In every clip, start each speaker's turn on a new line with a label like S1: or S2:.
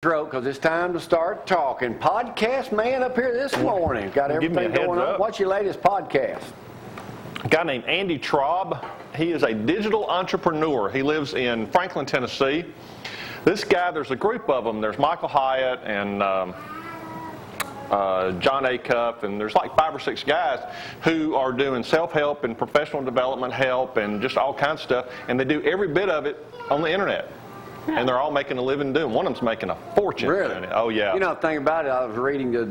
S1: Throat because it's time to start talking. Podcast man up here this morning. Got everything going on. What's your latest podcast?
S2: A guy named Andy Traub. He is a digital entrepreneur. He lives in Franklin, Tennessee. This guy, there's a group of them. There's Michael Hyatt and John Acuff, and there's like 5 or 6 guys who are doing self-help and professional development help and just all kinds of stuff, and they do every bit of it on the internet. And they're all making a living doing. One of them's making a fortune.
S1: Really?
S2: Oh, yeah.
S1: You know, the thing about it, I was reading the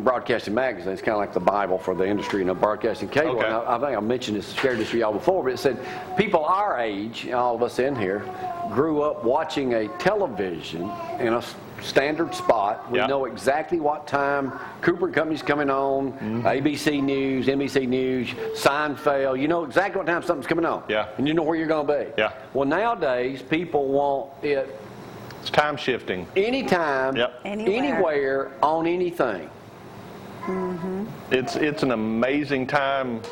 S1: Broadcasting Magazine. It's kind of like the Bible for the industry, broadcasting cable.
S2: Okay.
S1: And I think I mentioned this, shared this with y'all before, but it said people our age, all of us in here, grew up watching a television in a standard spot. We know exactly what time Cooper and Company's coming on, ABC News, NBC News, Seinfeld. You know exactly what time something's coming on.
S2: Yeah.
S1: And you know where you're going to be.
S2: Yeah.
S1: Well, nowadays, people want it
S2: It's time shifting.
S1: anytime, anywhere, on anything.
S2: It's an amazing time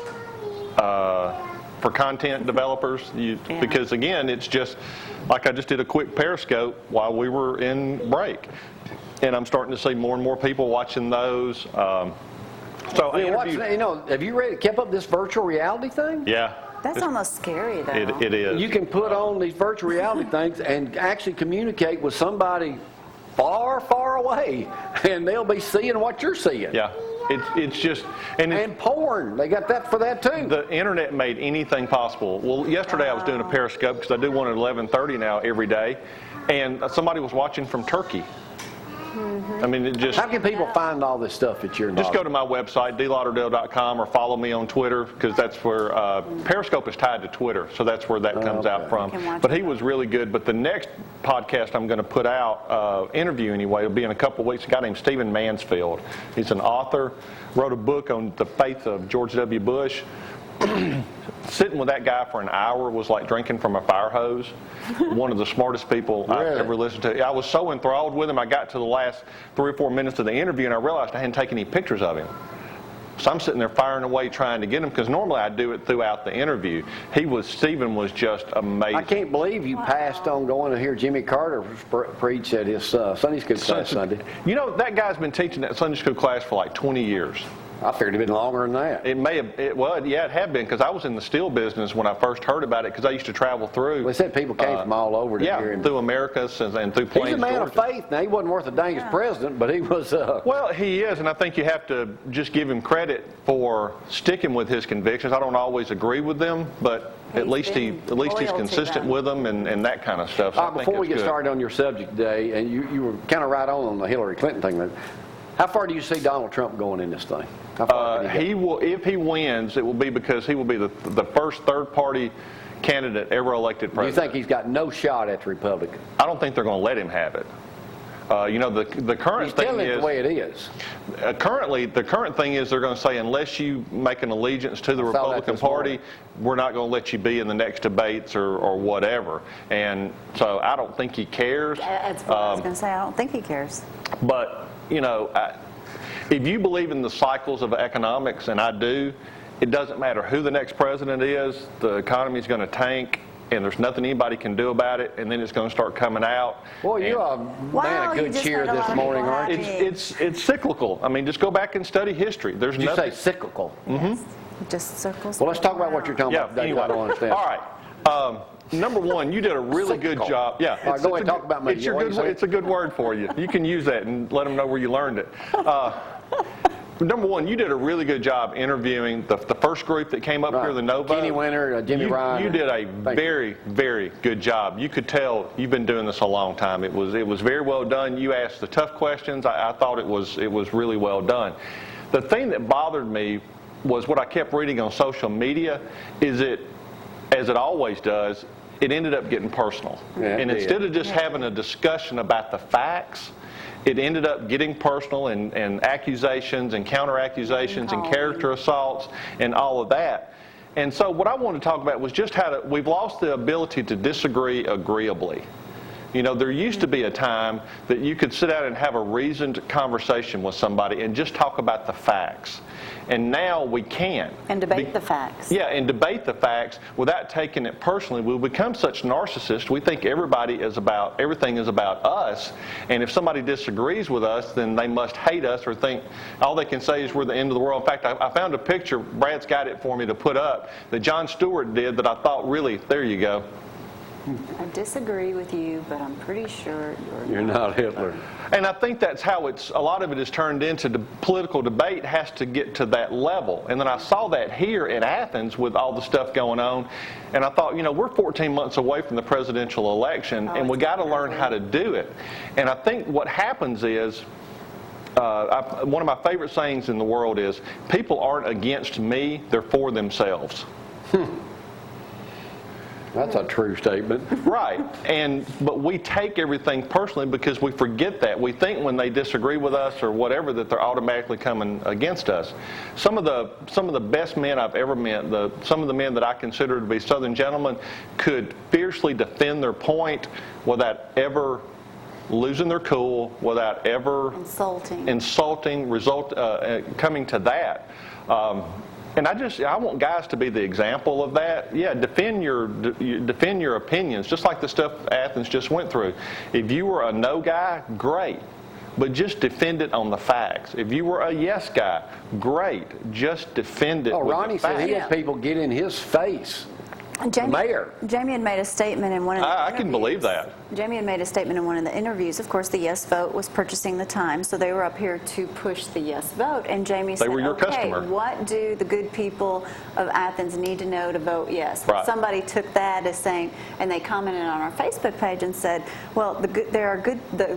S2: for content developers because, again, it's just like I just did a quick Periscope while we were in break, and I'm starting to see more and more people watching those. So
S1: have you kept up this virtual reality thing?
S2: Yeah.
S3: That's almost scary, though.
S2: It is.
S1: You can put on these virtual reality things and actually communicate with somebody far, far away, and they'll be seeing what you're seeing.
S2: Yeah. It's just
S1: and porn. They got that for that too.
S2: The internet made anything possible. Well, yesterday I was doing a Periscope because I do one at 11:30 now every day, and somebody was watching from Turkey. I mean, it just...
S1: How can people find all this stuff that you're involved
S2: Just go to my website, DeeLauderdale.com, or follow me on Twitter, because that's where Periscope is tied to Twitter, so that's where that comes out from. But he was really good. But the next podcast I'm going to put out, interview anyway, will be in a couple of weeks. A guy named Stephen Mansfield. He's an author, wrote a book on the faith of George W. Bush. Sitting with that guy for an hour was like drinking from a fire hose. One of the smartest people I've ever listened to. I was so enthralled with him, I got to the last 3 or 4 minutes of the interview and I realized I hadn't taken any pictures of him. So I'm sitting there firing away trying to get him, because normally I do it throughout the interview. Stephen was just amazing.
S1: I can't believe you passed on going to hear Jimmy Carter preach at his Sunday school class Sunday.
S2: You know, that guy's been teaching that Sunday school class for like 20 years.
S1: I figured it'd been longer than that.
S2: It may have, it had been, because I was in the steel business when I first heard about it, because I used to travel through.
S1: They said people came from all over to hear him.
S2: Through Americas and through Plains,
S1: He's a man of faith. Now, he wasn't worth a dang as president, but he was...
S2: Well, he is, and I think you have to just give him credit for sticking with his convictions. I don't always agree with them, but at least he's consistent with them and that kind of stuff. So
S1: before we get started on your subject today, and you were kind of right on the Hillary Clinton thing, how far do you see Donald Trump going in this thing?
S2: He will, if he wins, it will be because he will be the first third-party candidate ever elected president.
S1: You think he's got no shot at the Republican?
S2: I don't think they're going to let him have it. The current thing is
S1: the way it is.
S2: Currently, the current thing is they're going to say unless you make an allegiance to the Republican Party, we're not going to let you be in the next debates or whatever. And so I don't think he cares.
S3: That's what I was going to say. I don't think he cares.
S2: But if you believe in the cycles of economics, and I do, it doesn't matter who the next president is, the economy is going to tank, and there's nothing anybody can do about it, and then it's going to start coming out.
S1: Well, you're a man of good cheer this morning, aren't you?
S2: It's cyclical. I mean, just go back and study history. There's nothing.
S1: You say cyclical.
S3: Yes. It just circles.
S1: Well, let's talk about what you're talking about today.
S2: Anyway.
S1: I don't understand.
S2: All right. Number one, you did a really good job. Yeah.
S1: All right, go ahead and talk about me.
S2: It's a good word for you. You can use that and let them know where you learned it. Number one, you did a really good job interviewing the first group that came up here, the Nova.
S1: Kenny Winter, Jimmy Ryan.
S2: You did a very, very good job. You could tell you've been doing this a long time. It was very well done. You asked the tough questions. I thought it was really well done. The thing that bothered me was what I kept reading on social media is as it always does, it ended up getting personal.
S1: Yeah,
S2: and instead of just having a discussion about the facts, it ended up getting personal and accusations and counter-accusations and character assaults and all of that. And so what I wanted to talk about was just how we've lost the ability to disagree agreeably. You know, there used to be a time that you could sit down and have a reasoned conversation with somebody and just talk about the facts. And now we can't.
S3: And debate the facts.
S2: Yeah, and debate the facts without taking it personally. We become such narcissists. We think everything is about us. And if somebody disagrees with us, then they must hate us or think all they can say is we're the end of the world. In fact, I found a picture, Brad's got it for me to put up, that Jon Stewart did that I thought really, there you go.
S3: I disagree with you, but I'm pretty sure
S1: you're not Hitler.
S2: And I think that's how a lot of it is turned into the political debate has to get to that level. And then I saw that here in Athens with all the stuff going on. And I thought, you know, we're 14 months away from the presidential election, and we got to learn how to do it. And I think what happens is, one of my favorite sayings in the world is, people aren't against me, they're for themselves.
S1: That's a true statement.
S2: Right. But we take everything personally because we forget that. We think when they disagree with us or whatever that they're automatically coming against us. Some of the best men I've ever met, some of the men that I consider to be Southern gentlemen, could fiercely defend their point without ever losing their cool, without ever insulting coming to that. And I want guys to be the example of that. Yeah, defend your opinions, just like the stuff Athens just went through. If you were a no guy, great, but just defend it on the facts. If you were a yes guy, great, just defend it with
S1: Ronnie
S2: the facts.
S1: said he had people get in his face.
S3: Jamie had made a statement in one of the interviews.
S2: I can believe that.
S3: Jamie had made a statement in one of the interviews. Of course, the yes vote was purchasing the time, so they were up here to push the yes vote. And Jamie said,
S2: they were your customer.
S3: What do the good people of Athens need to know to vote yes?
S2: Right.
S3: Somebody took that as saying, and they commented on our Facebook page and said, well, the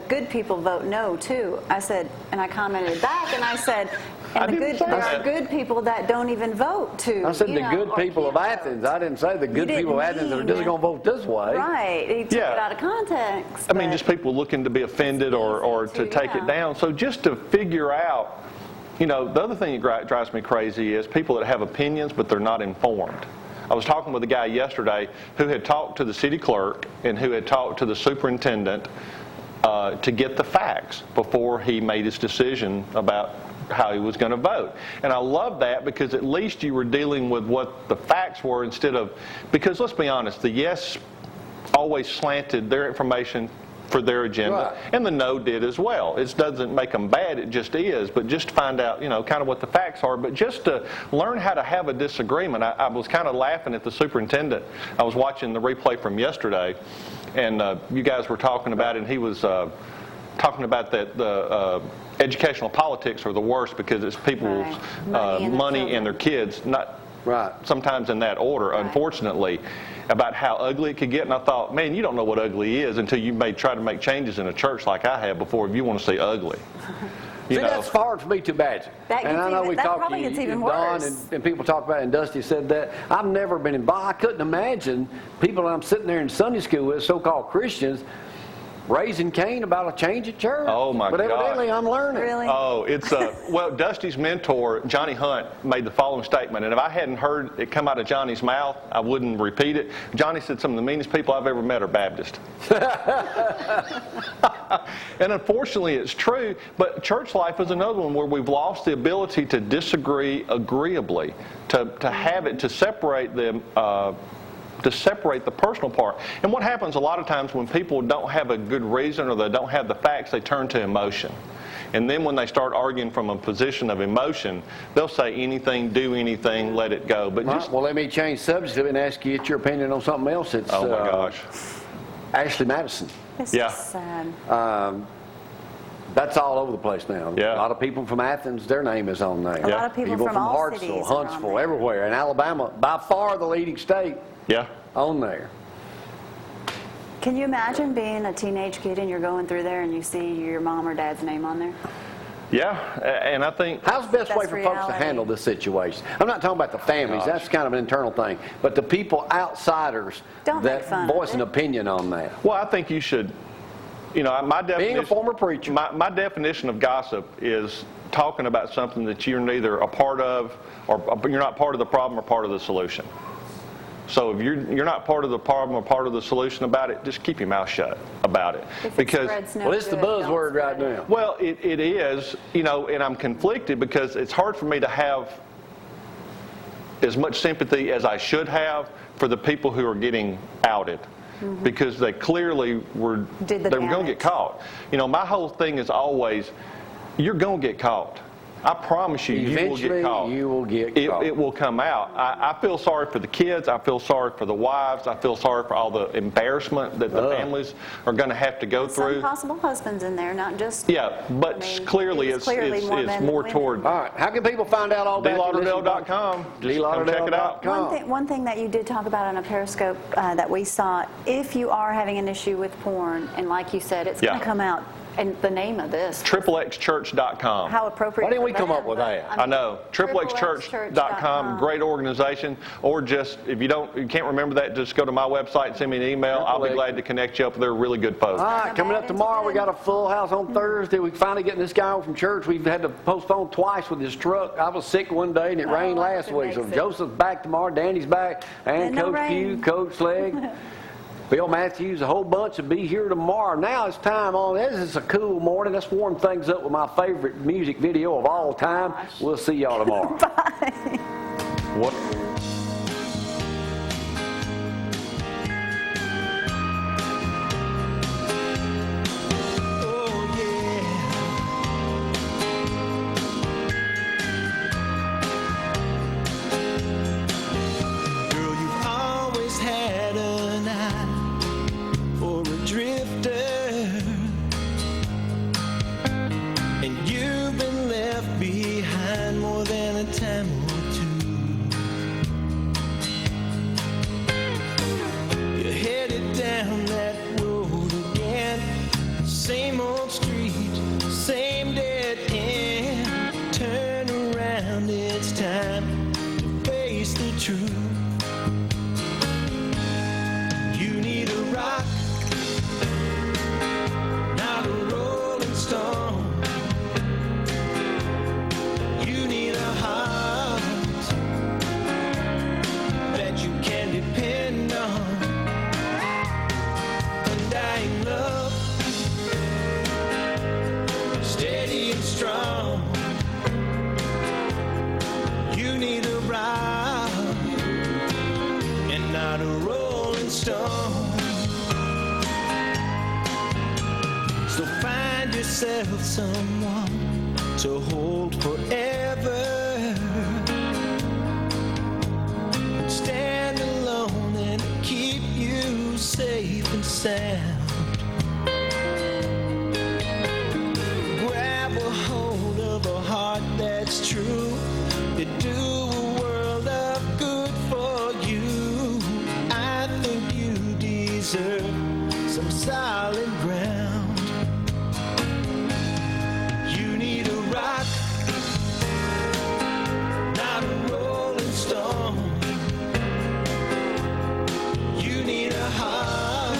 S3: good people vote no, too. I said, and I commented back, and I said, and there are good people that don't even vote too.
S1: I said the good people of Athens. I didn't say the good people of Athens that are just going to vote this way.
S3: Right. He took it out of context.
S2: I mean, just people looking to be offended or to take it down. So just to figure out, you know, the other thing that drives me crazy is people that have opinions but they're not informed. I was talking with a guy yesterday who had talked to the city clerk and who had talked to the superintendent to get the facts before he made his decision about how he was going to vote. And I love that because at least you were dealing with what the facts were instead of, because let's be honest, the yes always slanted their information for their agenda, right, and the no did as well. It doesn't make them bad, it just is, but just to find out, you know, kind of what the facts are, but just to learn how to have a disagreement. I was kind of laughing at the superintendent. I was watching the replay from yesterday, and you guys were talking about it, and he was talking about that the educational politics are the worst because it's people's money and their kids, not sometimes in that order, unfortunately, about how ugly it could get. And I thought, man, you don't know what ugly is until you may try to make changes in a church like I have before if you want to say ugly.
S1: See, that's hard for me too bad. And I know we talked to you, and Don, and people talk about it, and Dusty said that. I've never been involved. I couldn't imagine people I'm sitting there in Sunday school with, so-called Christians, raising Cain about a change at church.
S2: Oh my God!
S1: But evidently I'm learning.
S3: Really?
S2: Oh, it's well, Dusty's mentor, Johnny Hunt, made the following statement, and if I hadn't heard it come out of Johnny's mouth, I wouldn't repeat it. Johnny said some of the meanest people I've ever met are Baptist. And unfortunately, it's true. But church life is another one where we've lost the ability to disagree agreeably, to have it, to separate them. To separate the personal part. And what happens a lot of times when people don't have a good reason or they don't have the facts, they turn to emotion. And then when they start arguing from a position of emotion, they'll say anything, do anything, let it go. But just,
S1: well, let me change subject and ask you your opinion on something else. It's,
S2: oh my gosh.
S1: Ashley Madison.
S3: It's sad.
S1: That's all over the place now.
S2: Yeah.
S1: A lot of people from Athens, their name is on there.
S3: A lot of people from all
S1: Hartsville,
S3: cities are on
S1: Huntsville,
S3: there.
S1: everywhere. And Alabama, by far the leading state.
S2: Yeah.
S1: On there.
S3: Can you imagine being a teenage kid and you're going through there and you see your mom or dad's name on there?
S2: Yeah, and I think...
S1: How's the best way for folks to handle this situation? I'm not talking about the families. That's kind of an internal thing. But the people, outsiders, that voice an opinion on that.
S2: Well, I think you should... You know, my definition...
S1: Being a former preacher.
S2: My definition of gossip is talking about something that you're neither a part of or you're not part of the problem or part of the solution. So if you're not part of the problem or part of the solution about it, just keep your mouth shut about it.
S3: Because
S1: it's the buzzword right now.
S2: Well, it is, and I'm conflicted because it's hard for me to have as much sympathy as I should have for the people who are getting outed. Mm-hmm. Because they clearly were going to get caught. My whole thing is always, you're going to get caught. I promise you, you will get caught.
S1: You will get caught.
S2: It will come out. I feel sorry for the kids. I feel sorry for the wives. I feel sorry for all the embarrassment that the families are going to have to go through.
S3: Some possible husbands in there, not just.
S2: Yeah, but clearly it's more toward.
S1: All right. How can people find out all about
S2: DeeLauderdale.com? Just come check it out.
S3: One thing that you did talk about on a Periscope that we saw, if you are having an issue with porn, and like you said, it's going to come out. And the name of this.
S2: XXXchurch.com.
S3: How appropriate.
S1: Why didn't we come up with that?
S2: I know. XXXchurch.com, great organization. Or just, if you can't remember that, just go to my website and send me an email. I'll be glad to connect you up. They're really good folks.
S1: All right, coming up tomorrow, we got a full house on Thursday. We finally getting this guy home from church. We've had to postpone twice with his truck. I was sick one day and it rained last week. So Joseph's back tomorrow, Danny's back, and Coach Pugh, Coach Legg. Bill Matthews, a whole bunch will be here tomorrow. Now it's time on. This is a cool morning. Let's warm things up with my favorite music video of all time. We'll see y'all tomorrow.
S3: Bye.
S2: What?
S4: Someone to hold forever, stand alone and keep you safe and sound. Grab a hold of a heart that's true, to do a world of good for you. I think you deserve some solid ground. Rock, not a rolling stone. You need a heart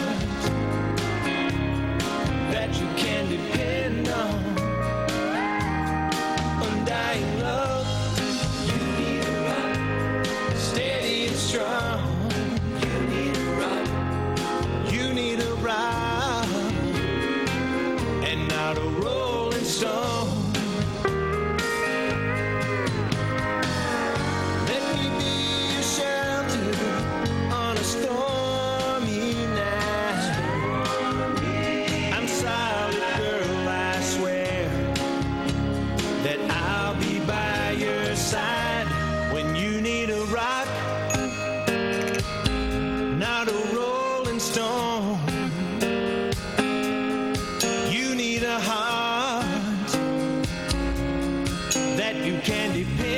S4: that you can depend on. Undying love. You need a rock, steady and strong. You need a rock. You need a rock, and not a rolling stone. You need a heart that you can depend on.